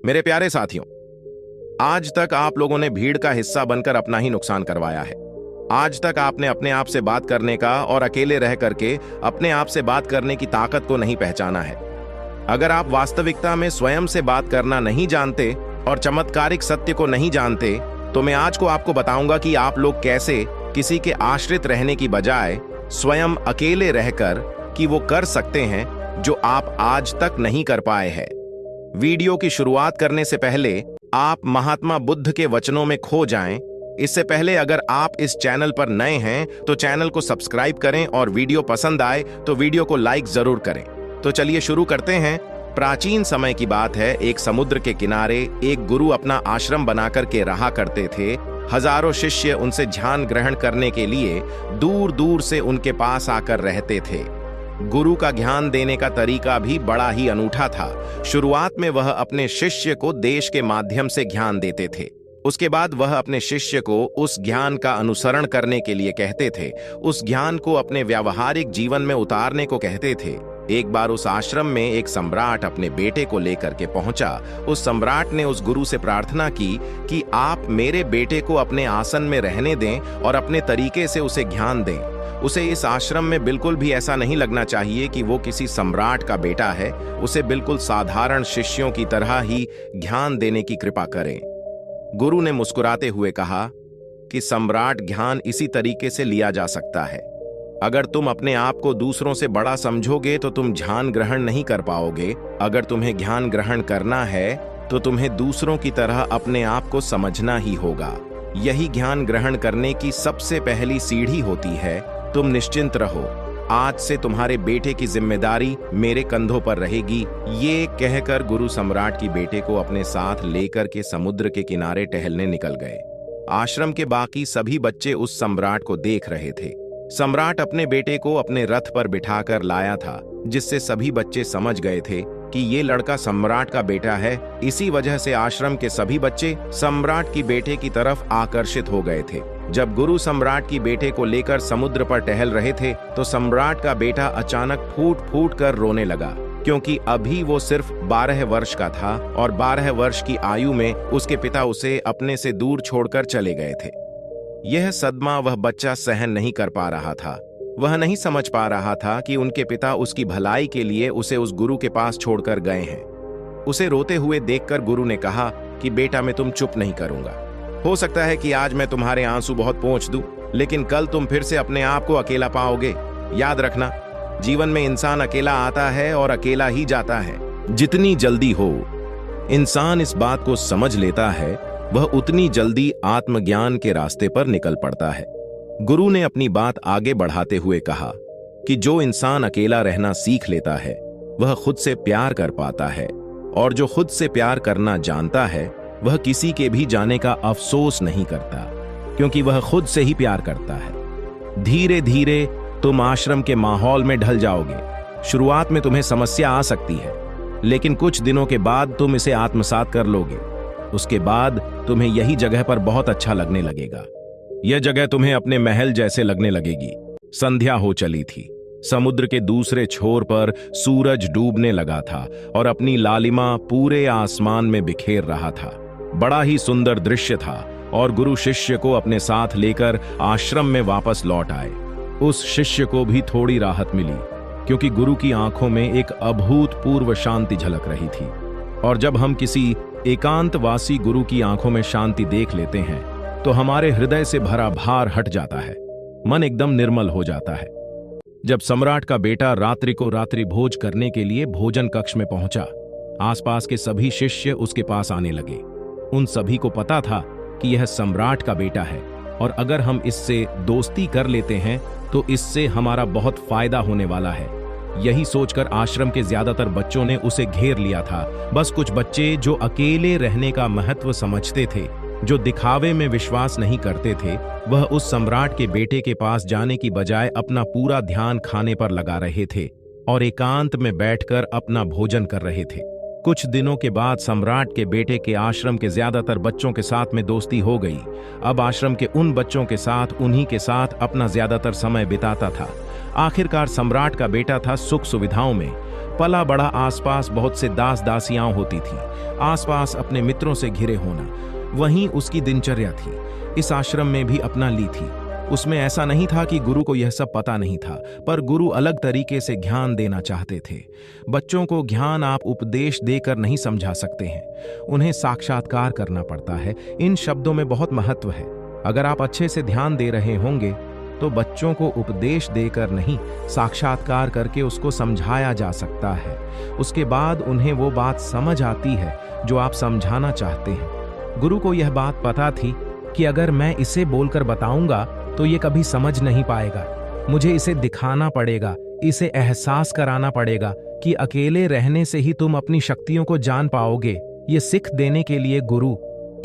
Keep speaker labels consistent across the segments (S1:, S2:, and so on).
S1: मेरे प्यारे साथियों, आज तक आप लोगों ने भीड़ का हिस्सा बनकर अपना ही नुकसान करवाया है। आज तक आपने अपने आप से बात करने का और अकेले रह करके अपने आप से बात करने की ताकत को नहीं पहचाना है। अगर आप वास्तविकता में स्वयं से बात करना नहीं जानते और चमत्कारिक सत्य को नहीं जानते, तो मैं आज को आपको बताऊंगा कि आप लोग कैसे किसी के आश्रित रहने की बजाय स्वयं अकेले रहकर कि वो कर सकते हैं जो आप आज तक नहीं कर पाए हैं। वीडियो की शुरुआत करने से पहले आप महात्मा बुद्ध के वचनों में खो जाएं। इससे पहले अगर आप इस चैनल पर नए हैं तो चैनल को सब्सक्राइब करें और वीडियो पसंद आए तो वीडियो को लाइक जरूर करें। तो चलिए शुरू करते हैं। प्राचीन समय की बात है, एक समुद्र के किनारे एक गुरु अपना आश्रम बनाकर के रहा करते थे। हजारों शिष्य उनसे ध्यान ग्रहण करने के लिए दूर दूर से उनके पास आकर रहते थे। गुरु का ज्ञान देने का तरीका भी बड़ा ही अनूठा था। शुरुआत में वह अपने शिष्य को देश के माध्यम से ज्ञान देते थे। उसके बाद वह अपने शिष्य को उस ज्ञान का अनुसरण करने के लिए कहते थे, उस ज्ञान को अपने व्यावहारिक जीवन में उतारने को कहते थे। एक बार उस आश्रम में एक सम्राट अपने बेटे को लेकर के पहुंचा। उस सम्राट ने उस गुरु से प्रार्थना की कि आप मेरे बेटे को अपने आसन में रहने दें और अपने तरीके से उसे ज्ञान दें। उसे इस आश्रम में बिल्कुल भी ऐसा नहीं लगना चाहिए कि वो किसी सम्राट का बेटा है। उसे बिल्कुल साधारण शिष्यों की तरह ही ज्ञान देने की कृपा करें। गुरु ने मुस्कुराते हुए कहा कि सम्राट ज्ञान इसी तरीके से लिया जा सकता है। अगर तुम अपने आप को दूसरों से बड़ा समझोगे तो तुम ज्ञान ग्रहण नहीं कर पाओगे। अगर तुम्हें ज्ञान ग्रहण करना है तो तुम्हें दूसरों की तरह अपने आप को समझना ही होगा। यही ज्ञान ग्रहण करने की सबसे पहली सीढ़ी होती है। तुम निश्चिंत रहो, आज से तुम्हारे बेटे की जिम्मेदारी मेरे कंधों पर रहेगी। ये कहकर गुरु सम्राट की बेटे को अपने साथ लेकर के समुद्र के किनारे टहलने निकल गए। आश्रम के बाकी सभी बच्चे उस सम्राट को देख रहे थे। सम्राट अपने बेटे को अपने रथ पर बिठाकर लाया था, जिससे सभी बच्चे समझ गए थे कि ये लड़का सम्राट का बेटा है। इसी वजह से आश्रम के सभी बच्चे सम्राट की बेटे की तरफ आकर्षित हो गए थे। जब गुरु सम्राट की बेटे को लेकर समुद्र पर टहल रहे थे तो सम्राट का बेटा अचानक फूट फूट कर रोने लगा, क्योंकि अभी वो सिर्फ 12 वर्ष का था और 12 वर्ष की आयु में उसके पिता उसे अपने से दूर छोड़कर चले गए थे। यह सदमा वह बच्चा सहन नहीं कर पा रहा था। वह नहीं समझ पा रहा था कि उनके पिता उसकी भलाई के लिए उसे उस गुरु के पास छोड़कर गए हैं। उसे रोते हुए देखकर गुरु ने कहा कि बेटा, मैं तुम चुप नहीं करूंगा। हो सकता है कि आज मैं तुम्हारे आंसू बहुत पोंछ दूं, लेकिन कल तुम फिर से अपने आप को अकेला पाओगे। याद रखना, जीवन में इंसान अकेला आता है और अकेला ही जाता है। जितनी जल्दी हो इंसान इस बात को समझ लेता है, वह उतनी जल्दी आत्मज्ञान के रास्ते पर निकल पड़ता है। गुरु ने अपनी बात आगे बढ़ाते हुए कहा कि जो इंसान अकेला रहना सीख लेता है वह खुद से प्यार कर पाता है, और जो खुद से प्यार करना जानता है वह किसी के भी जाने का अफसोस नहीं करता, क्योंकि वह खुद से ही प्यार करता है। धीरे धीरे तुम आश्रम के माहौल में ढल जाओगे। शुरुआत में तुम्हें समस्या आ सकती है, लेकिन कुछ दिनों के बाद तुम इसे आत्मसात कर लोगे। उसके बाद तुम्हें यही जगह पर बहुत अच्छा लगने लगेगा। यह जगह तुम्हें अपने महल जैसे लगने लगेगी। संध्या हो चली थी। समुद्र के दूसरे छोर पर सूरज डूबने लगा था और अपनी लालिमा पूरे आसमान में बिखेर रहा था। बड़ा ही सुंदर दृश्य था और गुरु शिष्य को अपने साथ लेकर आश्रम में वापस लौट आए। उस शिष्य को भी थोड़ी राहत मिली, क्योंकि गुरु की आंखों में एक अभूतपूर्व शांति झलक रही थी। और जब हम किसी एकांतवासी गुरु की आंखों में शांति देख लेते हैं तो हमारे हृदय से भरा भार हट जाता है, मन एकदम निर्मल हो जाता है। जब सम्राट का बेटा रात्रि को रात्रि भोज करने के लिए भोजन कक्ष में पहुंचा, आसपास के सभी शिष्य उसके पास आने लगे। उन सभी को पता था कि यह सम्राट का बेटा है और अगर हम इससे दोस्ती कर लेते हैं तो इससे हमारा बहुत फायदा होने वाला है। यही सोचकर आश्रम के ज्यादातर बच्चों ने उसे घेर लिया था। बस कुछ बच्चे जो अकेले रहने का महत्व समझते थे, जो दिखावे में विश्वास नहीं करते थे, वह उस सम्राट के बेटे के पास जाने की बजाय अपना पूरा ध्यान खाने पर लगा रहे थे और एकांत में बैठकर अपना भोजन कर रहे थे। कुछ दिनों के बाद सम्राट के बेटे के आश्रम के ज्यादातर बच्चों के साथ में दोस्ती हो गई। अब आश्रम के उन बच्चों के साथ उन्हीं के साथ अपना ज्यादातर समय बिताता था। आखिरकार सम्राट का बेटा था सुख सुविधाओं में, पला बड़ा आसपास बहुत से दास दासियां होती थी। आसपास अपने मित्रों से घिरे होना, वहीं उसकी दिनचर्या थी। इस आश्रम में भी अपना ली थी। उसमें ऐसा नहीं था कि गुरु को यह सब पता नहीं था, पर गुरु अलग तरीके से ज्ञान देना चाहते थे। बच्चों को ज्ञान आप उपदेश देकर नहीं समझा सकते हैं, उन्हें साक्षात्कार करना पड़ता है। इन शब्दों में बहुत महत्व है। अगर आप अच्छे से ध्यान दे रहे होंगे तो बच्चों को उपदेश देकर नहीं, साक्षात्कार करके उसको समझाया जा सकता है। उसके बाद उन्हें वो बात समझ आती है जो आप समझाना चाहते हैं। गुरु को यह बात पता थी कि अगर मैं इसे बोलकर बताऊंगा तो ये कभी समझ नहीं पाएगा। मुझे इसे दिखाना पड़ेगा, इसे एहसास कराना पड़ेगा कि अकेले रहने से ही तुम अपनी शक्तियों को जान पाओगे। ये सिख देने के लिए गुरु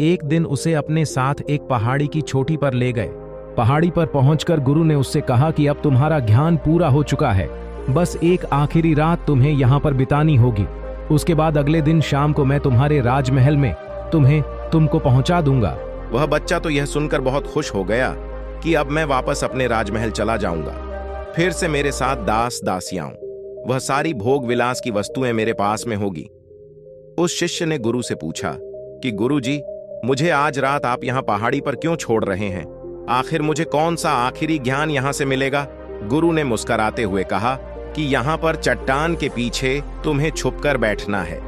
S1: एक दिन उसे अपने साथ एक पहाड़ी की चोटी पर ले गए। पहाड़ी पर पहुंचकर गुरु ने उससे कहा कि अब तुम्हारा ज्ञान पूरा हो चुका है, बस एक आखिरी रात तुम्हें यहाँ पर बितानी होगी। उसके बाद अगले दिन शाम को मैं तुम्हारे राजमहल में तुमको पहुंचा दूंगा। वह बच्चा तो यह सुनकर बहुत खुश हो गया कि अब मैं वापस अपने राजमहल चला जाऊंगा, फिर से मेरे साथ दास दासियां, वह सारी भोग विलास की वस्तुएं मेरे पास में होगी। उस शिष्य ने गुरु से पूछा कि गुरुजी, मुझे आज रात आप यहाँ पहाड़ी पर क्यों छोड़ रहे हैं? आखिर मुझे कौन सा आखिरी ज्ञान यहाँ से मिलेगा? गुरु ने मुस्कुराते हुए कहा कि यहाँ पर चट्टान के पीछे तुम्हें छुपकर बैठना है।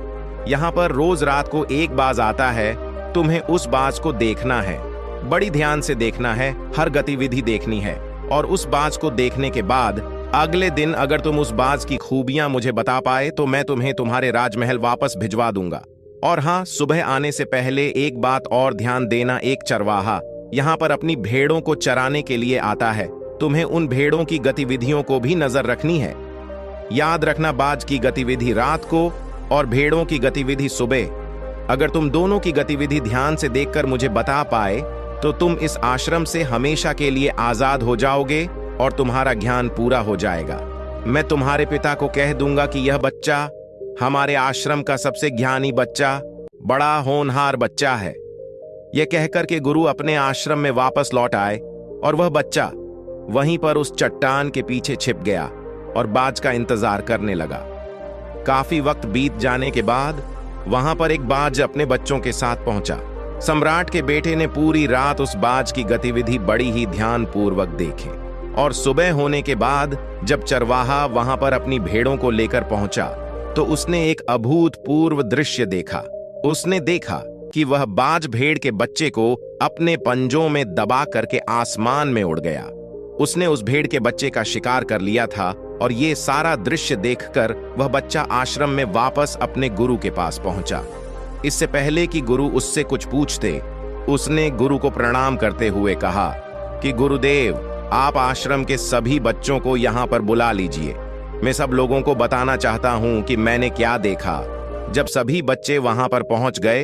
S1: यहाँ पर रोज रात को एक बाज आता है, तुम्हें उस बाज को देखना है, बड़ी ध्यान से देखना है, हर गतिविधि देखनी है। और उस बाज को देखने के बाद अगले दिन अगर तुम उस बाज की खूबियां मुझे बता पाए तो मैं तुम्हें तुम्हारे राजमहल वापस भिजवा दूंगा। और हाँ, सुबह आने से पहले एक बात और ध्यान देना, एक चरवाहा यहाँ पर अपनी भेड़ों को चराने के लिए आता है। तुम्हें उन भेड़ों की गतिविधियों को भी नजर रखनी है। याद रखना, बाज की गतिविधि रात को और भेड़ों की गतिविधि सुबह। अगर तुम दोनों की गतिविधि ध्यान से देखकर मुझे बता पाए तो तुम इस आश्रम से हमेशा के लिए आजाद हो जाओगे और तुम्हारा ज्ञान पूरा हो जाएगा। मैं तुम्हारे पिता को कह दूंगा कि यह बच्चा हमारे आश्रम का सबसे ज्ञानी बच्चा, बड़ा होनहार बच्चा है। यह कहकर के गुरु अपने आश्रम में वापस लौट आए और वह बच्चा वहीं पर उस चट्टान के पीछे छिप गया और बाज का इंतजार करने लगा। काफी वक्त बीत जाने के बाद वहां पर एक बाज अपने बच्चों के साथ पहुंचा। सम्राट के बेटे ने पूरी रात उस बाज की गतिविधि बड़ी ही ध्यानपूर्वक देखी और सुबह होने के बाद जब चरवाहा वहां पर अपनी भेड़ों को लेकर पहुंचा तो उसने एक अभूतपूर्व दृश्य देखा। उसने देखा कि वह बाज भेड़ के बच्चे को अपने पंजों में दबा करके आसमान में उड़ गया। उसने उस भेड़ के बच्चे का शिकार कर लिया था और ये सारा दृश्य देखकर वह बच्चा आश्रम में वापस अपने गुरु के पास पहुंचा। इससे पहले कि गुरु उससे कुछ पूछते, उसने गुरु को प्रणाम करते हुए कहा कि गुरुदेव, आप आश्रम के सभी बच्चों को यहाँ पर बुला लीजिए। मैं सब लोगों को बताना चाहता हूँ कि मैंने क्या देखा। जब सभी बच्चे वहां पर पहुंच गए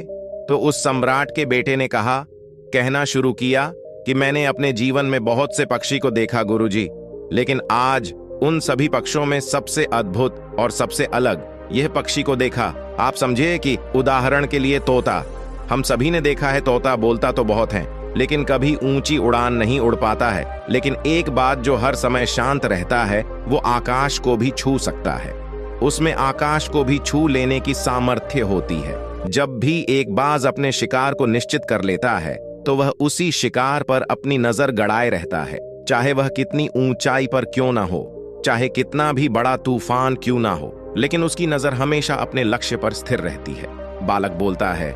S1: तो उस सम्राट के बेटे ने कहना शुरू किया कि मैंने अपने जीवन में बहुत से पक्षी को देखा गुरुजी, लेकिन आज उन सभी पक्षियों में सबसे अद्भुत और सबसे अलग यह पक्षी को देखा। आप समझिए कि उदाहरण के लिए तोता, हम सभी ने देखा है तोता बोलता तो बहुत है लेकिन कभी ऊंची उड़ान नहीं उड़ पाता है, लेकिन एक बात जो हर समय शांत रहता है वो आकाश को भी छू सकता है। उसमें आकाश को भी छू लेने की सामर्थ्य होती है। जब भी एक बाज अपने शिकार को निश्चित कर लेता है तो वह उसी शिकार पर अपनी नजर गड़ाए रहता है, चाहे वह कितनी ऊंचाई पर क्यों ना हो, चाहे कितना भी बड़ा तूफान क्यों ना हो, लेकिन उसकी नजर हमेशा अपने लक्ष्य पर स्थिर रहती है। बालक बोलता है,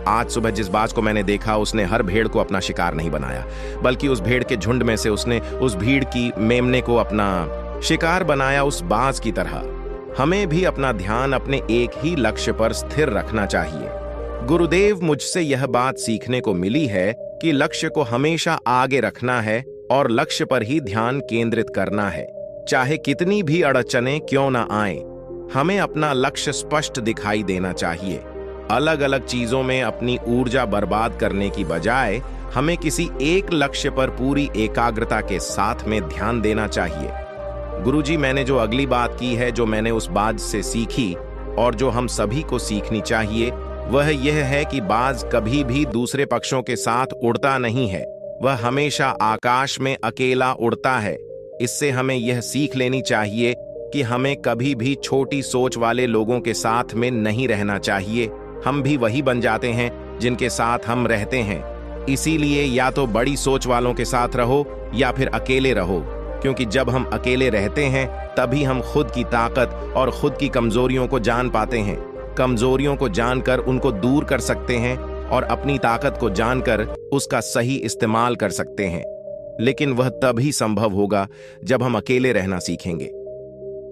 S1: आज सुबह जिस बाज को मैंने देखा उसने हर भेड़ को अपना शिकार नहीं बनाया, बल्कि उस भेड़ के झुंड में से उसने उस भीड़ की मेमने को अपना शिकार बनाया उस बाज की तरह। हमें भी अपना ध्यान अपने एक ही लक्ष्य पर स्थिर रखना चाहिए। गुरुदेव, मुझसे यह बात सीखने को मिली है कि लक्ष्य को हमेशा आगे रखना है और लक्ष्य पर ही ध्यान केंद्रित करना है, चाहे कितनी भी अड़चनें क्यों ना आए। हमें अपना लक्ष्य स्पष्ट दिखाई देना चाहिए। अलग अलग चीजों में अपनी ऊर्जा बर्बाद करने की बजाय हमें किसी एक लक्ष्य पर पूरी एकाग्रता के साथ में ध्यान देना चाहिए। गुरुजी, मैंने जो अगली बात की है, जो मैंने उस बाज से सीखी और जो हम सभी को सीखनी चाहिए, वह यह है कि बाज कभी भी दूसरे पक्षों के साथ उड़ता नहीं है, वह हमेशा आकाश में अकेला उड़ता है। इससे हमें यह सीख लेनी चाहिए कि हमें कभी भी छोटी सोच वाले लोगों के साथ में नहीं रहना चाहिए। हम भी वही बन जाते हैं जिनके साथ हम रहते हैं। इसीलिए या तो बड़ी सोच वालों के साथ रहो या फिर अकेले रहो, क्योंकि जब हम अकेले रहते हैं तभी हम खुद की ताकत और खुद की कमजोरियों को जान पाते हैं। कमजोरियों को जानकर उनको दूर कर सकते हैं और अपनी ताकत को जानकर उसका सही इस्तेमाल कर सकते हैं। लेकिन वह तभी संभव होगा जब हम अकेले रहना सीखेंगे।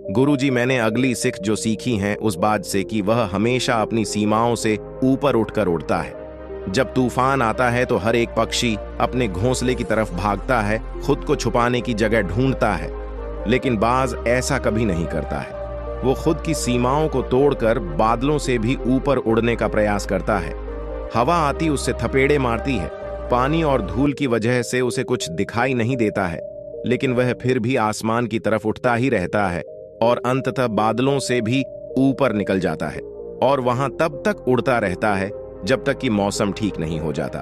S1: गुरुजी, मैंने अगली सीख जो सीखी है उस बात से कि वह हमेशा अपनी सीमाओं से ऊपर उठकर उड़ता है। जब तूफान आता है तो हर एक पक्षी अपने घोंसले की तरफ भागता है, खुद को छुपाने की जगह ढूंढता है। लेकिन बाज ऐसा कभी नहीं करता है। वो खुद की सीमाओं को तोड़कर बादलों से भी ऊपर उड़ने का प्रयास करता है। हवा आती उससे थपेड़े मारती है, पानी और धूल की वजह से उसे कुछ दिखाई नहीं देता है, लेकिन वह फिर भी आसमान की तरफ उठता ही रहता है और अंततः बादलों से भी ऊपर निकल जाता है और वहां तब तक उड़ता रहता है जब तक कि मौसम ठीक नहीं हो जाता।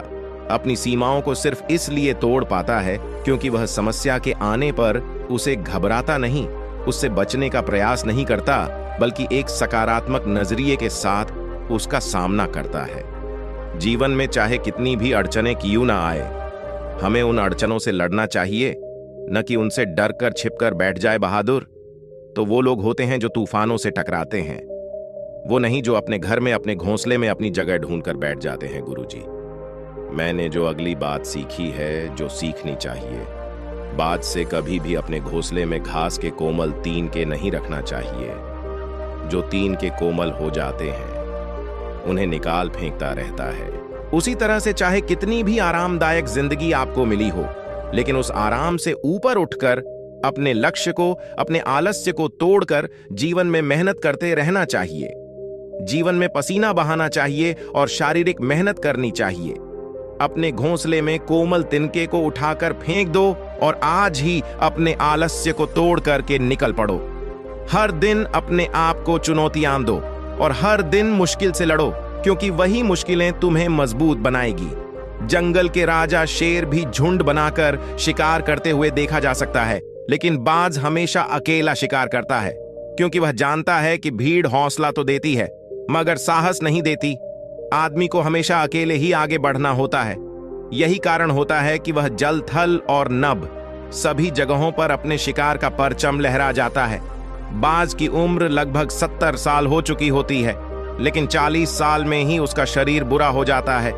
S1: अपनी सीमाओं को सिर्फ इसलिए तोड़ पाता है क्योंकि वह समस्या के आने पर उसे घबराता नहीं, उससे बचने का प्रयास नहीं करता, बल्कि एक सकारात्मक नजरिए के साथ उसका सामना करता है। जीवन में चाहे कितनी भी अड़चनें क्यों ना आए, हमें उन अड़चनों से लड़ना चाहिए, न कि उनसे डर कर छिपकर बैठ जाए बहादुर। तो वो लोग होते हैं जो तूफानों से टकराते हैं, वो नहीं जो अपने घर में अपने घोंसले में अपनी जगह ढूंढकर बैठ जाते हैं। गुरुजी, मैंने जो अगली बात सीखी है, जो सीखनी चाहिए, बात से कभी भी अपने घोंसले में घास के कोमल तीन के नहीं रखना चाहिए। जो तीन के कोमल हो जाते हैं उन्हें निकाल फेंकता रहता है। उसी तरह से चाहे कितनी भी आरामदायक जिंदगी आपको मिली हो, लेकिन उस आराम से ऊपर उठकर अपने लक्ष्य को, अपने आलस्य को तोड़कर जीवन में मेहनत करते रहना चाहिए। जीवन में पसीना बहाना चाहिए और शारीरिक मेहनत करनी चाहिए। अपने घोंसले में कोमल तिनके को उठाकर फेंक दो और आज ही अपने आलस्य को तोड़ करके निकल पड़ो। हर दिन अपने आप को चुनौतियां दो और हर दिन मुश्किल से लड़ो, क्योंकि वही मुश्किलें तुम्हें मजबूत बनाएगी। जंगल के राजा शेर भी झुंड बनाकर शिकार करते हुए देखा जा सकता है, लेकिन बाज हमेशा अकेला शिकार करता है, क्योंकि वह जानता है कि भीड़ हौसला तो देती है मगर साहस नहीं देती। आदमी को हमेशा अकेले ही आगे बढ़ना होता है। यही कारण होता है कि वह जल, थल और नभ सभी जगहों पर अपने शिकार का परचम लहरा जाता है। बाज की उम्र लगभग 70 साल हो चुकी होती है, लेकिन 40 साल में ही उसका शरीर बुरा हो जाता है।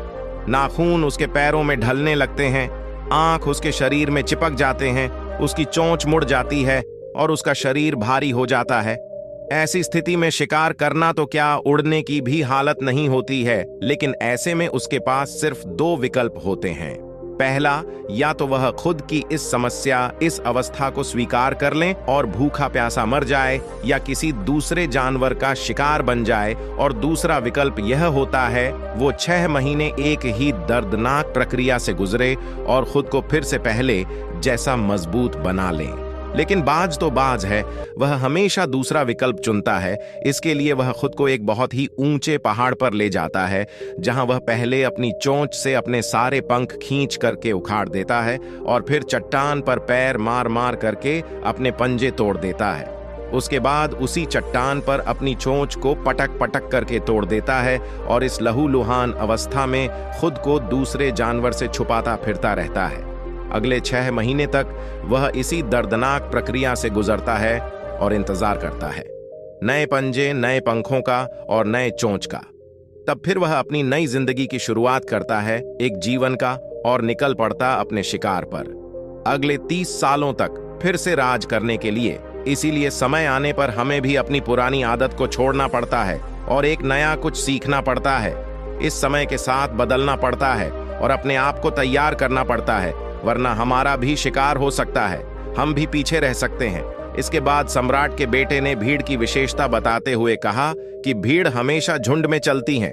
S1: नाखून उसके पैरों में ढलने लगते हैं, आंख उसके शरीर में चिपक जाते हैं, उसकी चोंच मुड़ जाती है और उसका शरीर भारी हो जाता है। ऐसी स्थिति में शिकार करना तो क्या, उड़ने की भी हालत नहीं होती है। लेकिन ऐसे में उसके पास सिर्फ 2 विकल्प होते हैं। पहला, या तो वह खुद की इस समस्या, इस अवस्था को स्वीकार कर ले और भूखा प्यासा मर जाए, या किसी दूसरे जानवर का शिकार बन जाए। और दूसरा विकल्प यह होता है वो 6 महीने एक ही दर्दनाक प्रक्रिया से गुजरे और खुद को फिर से पहले जैसा मजबूत बना ले। लेकिन बाज तो बाज है, वह हमेशा दूसरा विकल्प चुनता है। इसके लिए वह खुद को एक बहुत ही ऊंचे पहाड़ पर ले जाता है, जहां वह पहले अपनी चोंच से अपने सारे पंख खींच करके उखाड़ देता है और फिर चट्टान पर पैर मार मार करके अपने पंजे तोड़ देता है। उसके बाद उसी चट्टान पर अपनी चोंच को पटक पटक करके तोड़ देता है और इस लहूलुहान अवस्था में खुद को दूसरे जानवर से छुपाता फिरता रहता है। अगले 6 महीने तक वह इसी दर्दनाक प्रक्रिया से गुजरता है और इंतजार करता है, नए पंजे, नए पंखों का और नए चोंच का। तब फिर वह अपनी नई जिंदगी की शुरुआत करता है, एक जीवन का, और निकल पड़ता अपने शिकार पर अगले 30 सालों तक फिर से राज करने के लिए। इसीलिए समय आने पर हमें भी अपनी पुरानी आदत को छोड़ना पड़ता है और एक नया कुछ सीखना पड़ता है। इस समय के साथ बदलना पड़ता है और अपने आप को तैयार करना पड़ता है, वरना हमारा भी शिकार हो सकता है, हम भी पीछे रह सकते हैं। इसके बाद सम्राट के बेटे ने भीड़ की विशेषता बताते हुए कहा कि भीड़ हमेशा झुंड में चलती हैं।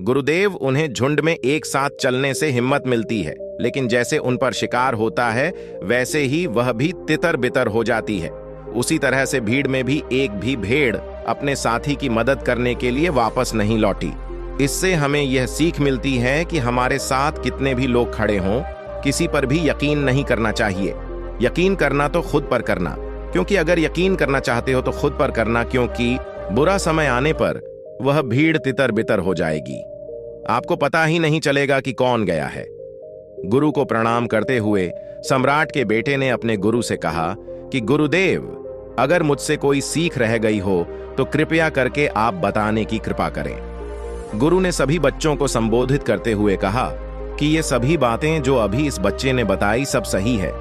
S1: गुरुदेव, उन्हें झुंड में एक साथ चलने से हिम्मत मिलती है, लेकिन जैसे उन पर शिकार होता है वैसे ही वह भी तितर बितर हो जाती है। उसी तरह से भीड़ में भी एक भी भेड़ अपने साथी की मदद करने के लिए वापस नहीं लौटी। इससे हमें यह सीख मिलती है कि हमारे साथ कितने भी लोग खड़े हों, किसी पर भी यकीन नहीं करना चाहिए। यकीन करना तो खुद पर करना, क्योंकि अगर यकीन करना चाहते हो तो खुद पर करना, क्योंकि बुरा समय आने पर वह भीड़ तितर बितर हो जाएगी। आपको पता ही नहीं चलेगा कि कौन गया है। गुरु को प्रणाम करते हुए सम्राट के बेटे ने अपने गुरु से कहा कि गुरुदेव, अगर मुझसे कोई सीख रह गई हो तो कृपया करके आप बताने की कृपा करें। गुरु ने सभी बच्चों को संबोधित करते हुए कहा कि ये सभी बातें जो अभी इस बच्चे ने बताई सब सही है,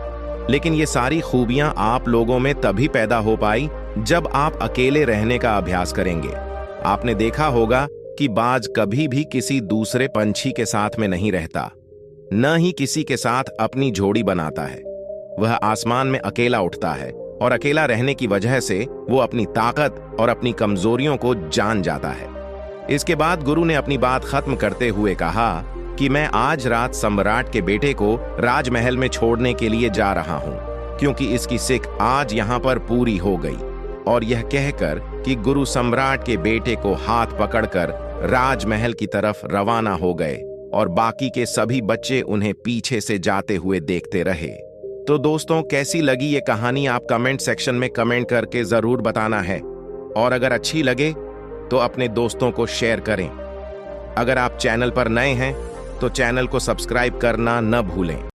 S1: लेकिन ये सारी खूबियां आप लोगों में तभी पैदा हो पाई जब आप अकेले रहने का अभ्यास करेंगे। आपने देखा होगा कि बाज कभी भी किसी दूसरे पंछी के साथ में नहीं रहता, न ही किसी के साथ अपनी जोड़ी बनाता है। वह आसमान में अकेला उठता है और अकेला रहने की वजह से वो अपनी ताकत और अपनी कमजोरियों को जान जाता है। इसके बाद गुरु ने अपनी बात खत्म करते हुए कहा कि मैं आज रात सम्राट के बेटे को राजमहल में छोड़ने के लिए जा रहा हूं, क्योंकि इसकी सिक आज यहां पर पूरी हो गई। और यह कहकर कि गुरु सम्राट के बेटे को हाथ पकड़कर राजमहल की तरफ रवाना हो गए और बाकी के सभी बच्चे उन्हें पीछे से जाते हुए देखते रहे। तो दोस्तों, कैसी लगी ये कहानी आप कमेंट सेक्शन में कमेंट करके जरूर बताना है, और अगर अच्छी लगे तो अपने दोस्तों को शेयर करें। अगर आप चैनल पर नए हैं तो चैनल को सब्सक्राइब करना न भूलें।